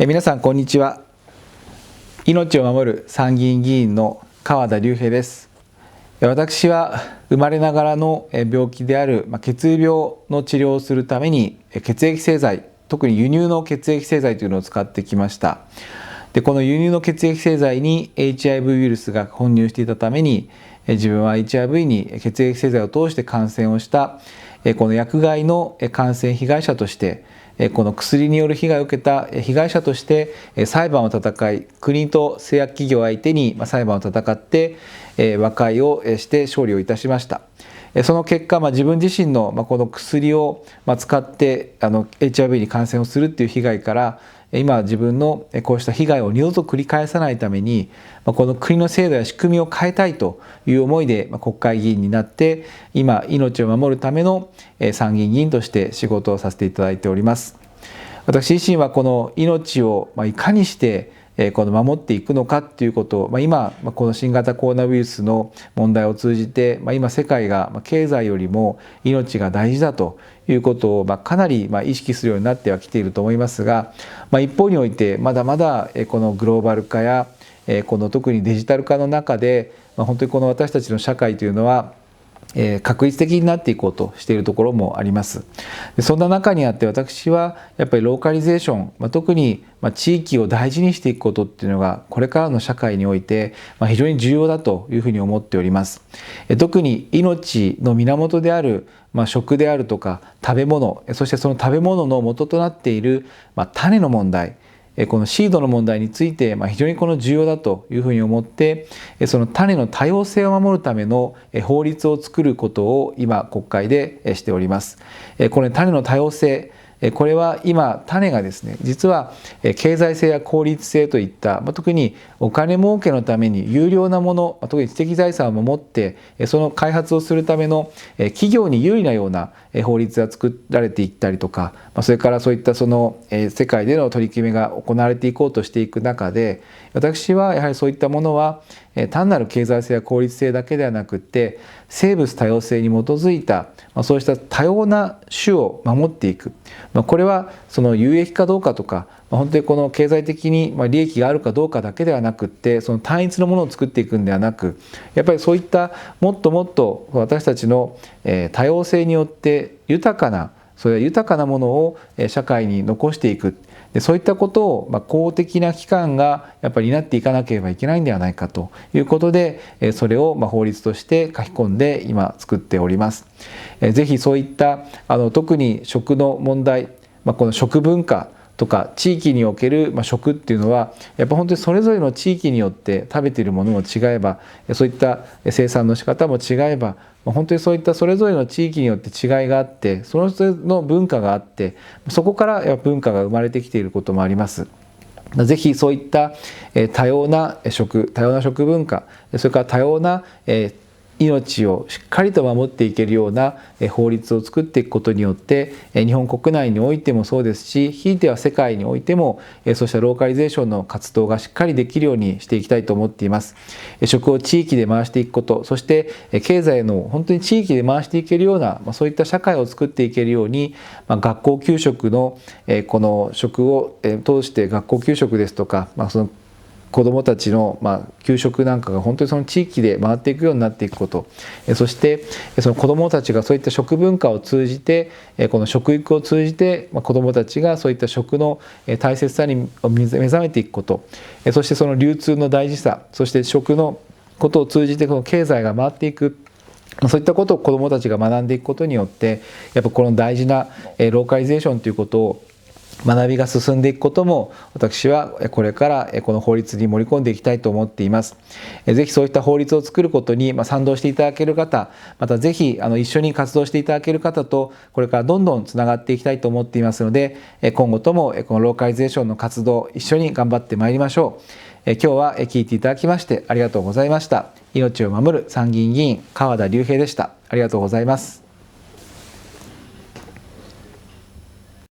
皆さんこんにちは。命を守る参議院議員の川田龍平です。私は生まれながらの病気である血液病の治療をするために血液製剤、特に輸入の血液製剤というのを使ってきました。でこの輸入の血液製剤に HIV ウイルスが混入していたために、自分は HIV に血液製剤を通して感染をしたこの薬害の感染被害者として、この薬による被害を受けた被害者として裁判を戦い、国と製薬企業相手に裁判を戦って和解をして勝利をいたしました。その結果、自分自身のこの薬を使ってHIV に感染をするっていう被害から、今自分のこうした被害を二度と繰り返さないために、この国の制度や仕組みを変えたいという思いで国会議員になって、今命を守るための参議院議員として仕事をさせていただいております。私自身はこの命をいかにしてこの守っていくのかということを、今この新型コロナウイルスの問題を通じて、今世界が経済よりも命が大事だということをかなり意識するようになってはきていると思いますが、一方においてまだまだこのグローバル化やこの特にデジタル化の中で、本当にこの私たちの社会というのは確率的になっていこうとしているところもあります。そんな中にあって私はやっぱりローカリゼーション、特に地域を大事にしていくことっていうのがこれからの社会において非常に重要だというふうに思っております。特に命の源である食であるとか食べ物、そしてその食べ物の元となっている種の問題、このシードの問題について非常に重要だというふうに思って、その種の多様性を守るための法律を作ることを今国会でしております。これ種の多様性、これは今種がですね、実は経済性や効率性といった特にお金儲けのために有料なもの、特に知的財産を守ってその開発をするための企業に有利なような法律が作られていったりとか、それからそういったその世界での取り決めが行われていこうとしていく中で、私はやはりそういったものは単なる経済性や効率性だけではなくって生物多様性に基づいたそうした多様な種を守っていく、これはその有益かどうかとか本当にこの経済的に利益があるかどうかだけではなくって、その単一のものを作っていくんではなく、やっぱりそういったもっともっと私たちの多様性によって豊かなものを社会に残していく、そういったことを公的な機関がやっぱり担っていかなければいけないんではないかということで、それを法律として書き込んで今作っております。ぜひそういった特に食の問題、この食文化とか地域における食っていうのはやっぱ本当にそれぞれの地域によって食べているものも違えば、そういった生産の仕方も違えば、本当にそういったそれぞれの地域によって違いがあって、その人の文化があって、そこから文化が生まれてきていることもあります。ぜひそういった多様な食文化、それから多様な命をしっかりと守っていけるような法律を作っていくことによって、日本国内においてもそうですし、ひいては世界においてもそうしたローカリゼーションの活動がしっかりできるようにしていきたいと思っています。食を地域で回していくこと、そして経済の本当に地域で回していけるようなそういった社会を作っていけるように、学校給食のこの食を通して学校給食ですとか、その子どもたちの給食なんかが本当にその地域で回っていくようになっていくこと、そしてその子どもたちがそういった食文化を通じて、この食育を通じて子どもたちがそういった食の大切さに目覚めていくこと、そしてその流通の大事さ、そして食のことを通じてこの経済が回っていく、そういったことを子どもたちが学んでいくことによって、やっぱこの大事なローカリゼーションということを学びが進んでいくことも私はこれからこの法律に盛り込んでいきたいと思っています。ぜひそういった法律を作ることに賛同していただける方、またぜひ一緒に活動していただける方とこれからどんどんつながっていきたいと思っていますので、今後ともこのローカリゼーションの活動一緒に頑張ってまいりましょう。今日は聞いていただきましてありがとうございました。命を守る参議院議員川田龍平でした。ありがとうございます。